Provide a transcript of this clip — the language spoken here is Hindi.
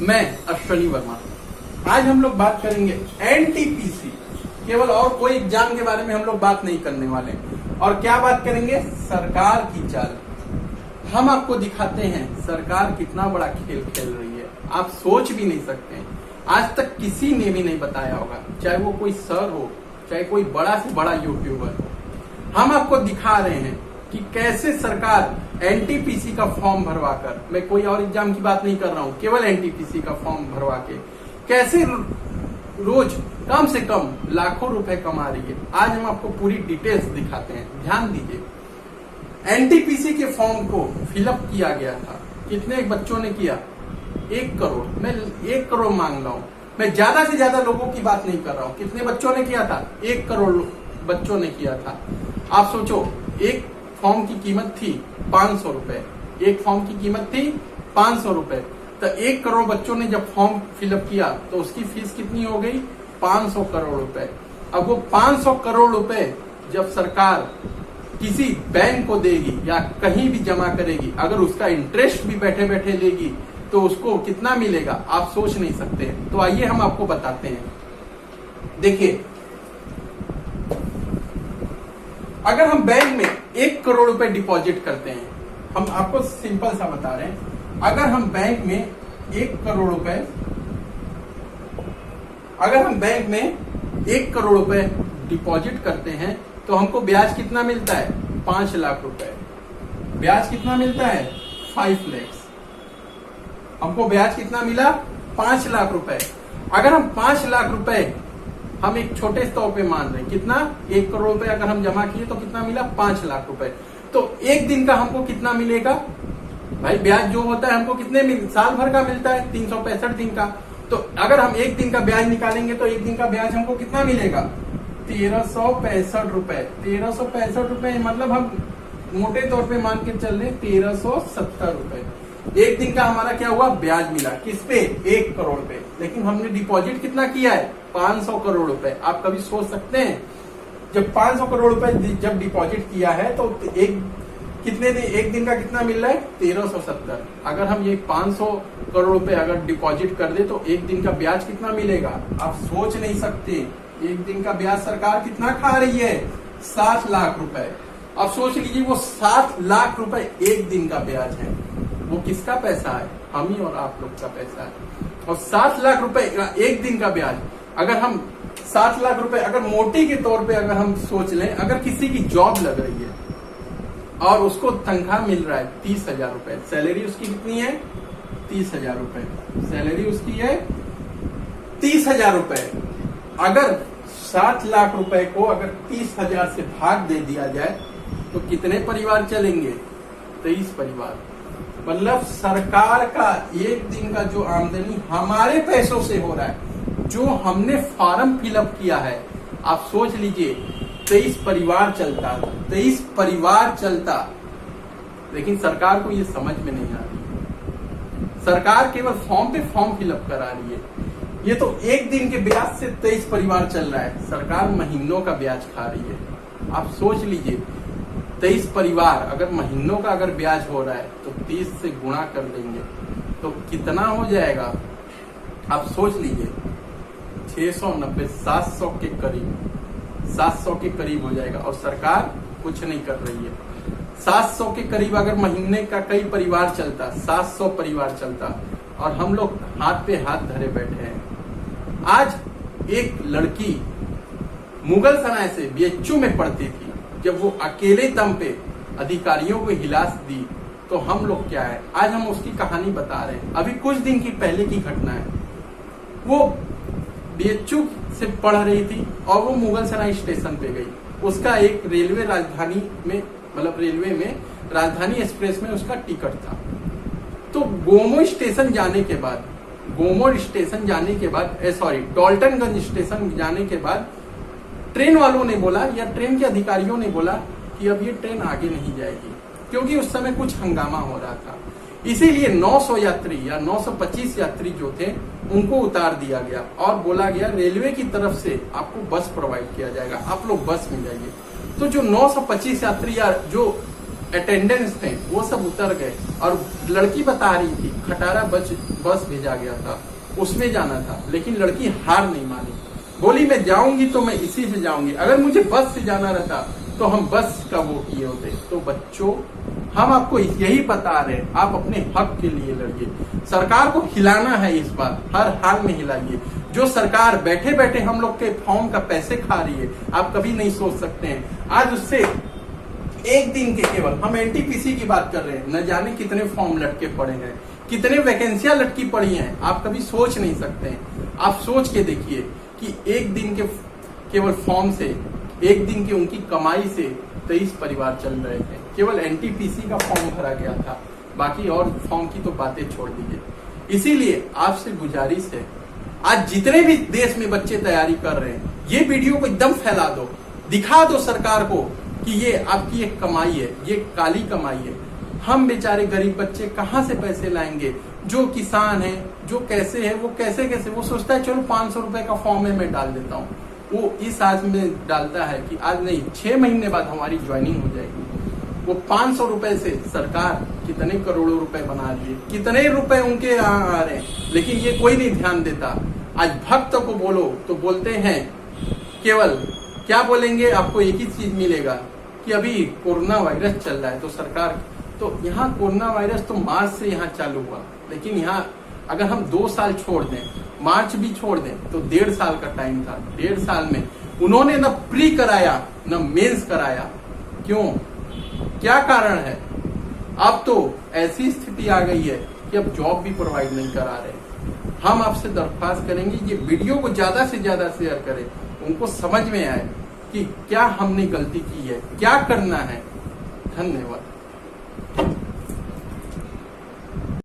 मैं अश्वनी वर्मा। आज हम लोग बात करेंगे एनटीपीसी, केवल और कोई एग्जाम के बारे में हम लोग बात नहीं करने वाले। और क्या बात करेंगे? सरकार की चाल। हम आपको दिखाते हैं सरकार कितना बड़ा खेल खेल रही है, आप सोच भी नहीं सकते। आज तक किसी ने भी नहीं बताया होगा, चाहे वो कोई सर हो, चाहे कोई बड़ा से बड़ा यूट्यूबर हो। हम आपको दिखा रहे हैं कि कैसे सरकार एनटीपीसी का फॉर्म भरवाकर, मैं कोई और एग्जाम की बात नहीं कर रहा हूं, केवल एनटीपीसी का फॉर्म भरवा के कैसे रोज कम से कम लाखों रुपए कमा रही है। आज हम आपको पूरी डिटेल्स दिखाते हैं, ध्यान दीजिए। एनटीपीसी के फॉर्म को फिलअप किया गया था, कितने बच्चों ने किया? 1 करोड़। मैं 1 करोड़ मांग रहा हूं, मैं ज्यादा से ज्यादा लोगों की बात नहीं कर रहा हूं। कितने बच्चों ने किया था? 1 करोड़ बच्चों ने किया था। आप सोचो, एक फॉर्म की कीमत थी 500 रुपए, एक फॉर्म की कीमत थी 500 रुपए। तो 1 करोड़ बच्चों ने जब फॉर्म फिलअप किया तो उसकी फीस कितनी हो गई? 500 करोड़ रुपए। अब वो 500 करोड़ रुपए जब सरकार किसी बैंक को देगी या कहीं भी जमा करेगी, अगर उसका इंटरेस्ट भी बैठे बैठे लेगी तो उसको कितना मिलेगा आप सोच नहीं सकते। तो आइए हम आपको बताते हैं। देखिए, अगर हम बैंक में 1 करोड़ रुपए डिपॉजिट करते हैं, हम आपको सिंपल सा बता रहे हैं, अगर हम बैंक में 1 करोड़ रुपए, अगर हम बैंक में 1 करोड़ रुपए डिपॉजिट करते हैं तो हमको ब्याज कितना मिलता है? 5 लाख रुपए। ब्याज कितना मिलता है? 5 lakhs। हमको ब्याज कितना मिला? 5 लाख रुपए। अगर हम 5 लाख रुपए हम एक छोटे स्तर पे मान रहे हैं, कितना? 1 करोड़ रुपए अगर हम जमा किए तो कितना मिला? 5 लाख रुपए। तो एक दिन का हमको कितना मिलेगा भाई? ब्याज जो होता है हमको कितने साल भर का मिलता है? 365 दिन का। तो अगर हम एक दिन का ब्याज निकालेंगे तो एक दिन का ब्याज हमको कितना मिलेगा? 1365 रुपए। 1365 रुपए मतलब हम मोटे तौर पे मान के चल रहे 1370 रुपए। एक दिन का हमारा क्या हुआ? ब्याज मिला। किस पे? 1 करोड़ पे। लेकिन हमने डिपॉजिट कितना किया है? 500 करोड़ रुपए। आप कभी सोच सकते हैं, जब 500 करोड़ रुपए जब डिपॉजिट किया है तो एक दिन का कितना मिल रहा है? 1370। अगर हम ये 500 करोड़ रुपए अगर डिपॉजिट कर दे तो एक दिन का ब्याज कितना मिलेगा? आप सोच नहीं सकते। एक दिन का ब्याज सरकार कितना खा रही है? 7 लाख रुपए। अब सोच लीजिए, वो 7 लाख रुपए एक दिन का ब्याज है। वो किसका पैसा है? हम ही और आप लोग का पैसा है। और 7 लाख रुपए एक दिन का ब्याज, अगर हम 7 लाख रुपए अगर मोटी के तौर पे अगर हम सोच लें, अगर किसी की जॉब लग रही है और उसको तनख्वाह मिल रहा है 30,000 रुपए, सैलरी उसकी कितनी है? 30,000 रुपए। सैलरी उसकी है 30,000 रुपए। अगर 7 लाख रुपए को अगर 30,000 से भाग दे दिया जाए तो कितने परिवार चलेंगे? 23 परिवार। मतलब सरकार का एक दिन का जो आमदनी हमारे पैसों से हो रहा है, जो हमने फॉर्म फिलअप किया है, आप सोच लीजिए 23 परिवार चलता, 23 परिवार चलता। लेकिन सरकार को ये समझ में नहीं आ रही। सरकार केवल फॉर्म पे फॉर्म फिलअप करा रही है। ये तो एक दिन के ब्याज से 23 परिवार चल रहा है, सरकार महीनों का ब्याज खा रही है। आप सोच लीजिए, 23 परिवार अगर महीनों का अगर ब्याज हो रहा है तो 30 से गुणा कर देंगे तो कितना हो जाएगा? आप सोच लीजिए, 690, 700 के करीब, 700 के करीब हो जाएगा। और सरकार कुछ नहीं कर रही है। 700 के करीब अगर महीने का कई परिवार चलता, 700 परिवार चलता, और हम लोग हाथ पे हाथ धरे बैठे हैं। आज एक लड़की मुगल सराय से बीएचयू में पढ़ती थी, जब वो अकेले दम पे अधिकारियों को हिलास दी तो हम लोग क्या है, आज हम उसकी कहानी बता रहे हैं। अभी कुछ दिन की पहले की घटना है। वो बीएचयू से पढ़ रही थी और वो मुगल सराय स्टेशन पे गई। उसका एक रेलवे राजधानी में, मतलब रेलवे में राजधानी एक्सप्रेस में उसका टिकट था। तो गोमो स्टेशन जाने के बाद, टॉल्टनगंज स्टेशन जाने के बाद ट्रेन वालों ने बोला या ट्रेन के अधिकारियों ने बोला कि अब ये ट्रेन आगे नहीं जाएगी, क्योंकि उस समय कुछ हंगामा हो रहा था। इसीलिए 900 यात्री या 925 यात्री जो थे उनको उतार दिया गया और बोला गया रेलवे की तरफ से आपको बस प्रोवाइड किया जाएगा, आप लोग बस में जाइए। तो जो 925 यात्री या जो अटेंडेंस थे वो सब उतर गए और लड़की बता रही थी खटारा बस भेजा गया था, उसमें जाना था, लेकिन लड़की हार नहीं मानी, बोली मैं जाऊंगी तो मैं इसी से जाऊंगी, अगर मुझे बस से जाना रहता तो हम बस का वो किए होते। तो बच्चों, हम आपको यही बता रहे हैं, आप अपने हक के लिए लड़िए। सरकार को हिलाना है, इस बार हर हाल में हिलाइए। जो सरकार बैठे बैठे हम लोग के फॉर्म का पैसे खा रही है, आप कभी नहीं सोच सकते हैं। आज उससे एक दिन के केवल हम एनटीपीसी की बात कर रहे हैं, न जाने कितने फॉर्म लटके पड़े हैं, कितने वैकेंसियां लटकी पड़ी हैं, आप कभी सोच नहीं सकते हैं। आप सोच के देखिए कि एक दिन के केवल फॉर्म से, एक दिन की उनकी कमाई से 23 परिवार चल रहे थे। केवल एनटीपीसी का फॉर्म भरा गया था, बाकी और फॉर्म की तो बातें छोड़ दीजिए। इसीलिए आपसे गुजारिश है, आज जितने भी देश में बच्चे तैयारी कर रहे हैं, ये वीडियो को एकदम फैला दो, दिखा दो सरकार को कि ये आपकी एक कमाई है, ये काली कमाई है। हम बेचारे गरीब बच्चे कहाँ से पैसे लाएंगे? जो किसान है, जो कैसे है, वो कैसे वो सोचता है चलो 500 रुपए का फॉर्म है मैं डाल देता हूँ, वो इस आज में डालता है कि आज नहीं 6 महीने बाद हमारी ज्वाइनिंग हो जाएगी। वो 500 रुपए से सरकार कितने करोड़ों रुपए बना रही है, कितने रुपए उनके यहाँ आ रहे हैं, लेकिन ये कोई नहीं ध्यान देता। आज भक्त को बोलो तो बोलते हैं, केवल क्या बोलेंगे, आपको एक ही चीज मिलेगा कि अभी कोरोना वायरस चल रहा है, तो सरकार, तो यहाँ कोरोना वायरस तो मार्च से यहाँ चालू हुआ, लेकिन यहाँ अगर हम 2 साल छोड़ दें, मार्च भी छोड़ दें, तो 1.5 साल का टाइम था। 1.5 साल में उन्होंने न प्री कराया न मेंस कराया। क्यों? क्या कारण है? अब तो ऐसी स्थिति आ गई है कि अब जॉब भी प्रोवाइड नहीं करा रहे। हम आपसे दरख्वास्त करेंगे, ये वीडियो को ज्यादा से ज्यादा शेयर करें, उनको समझ में आए कि क्या हमने गलती की है, क्या करना है। धन्यवाद।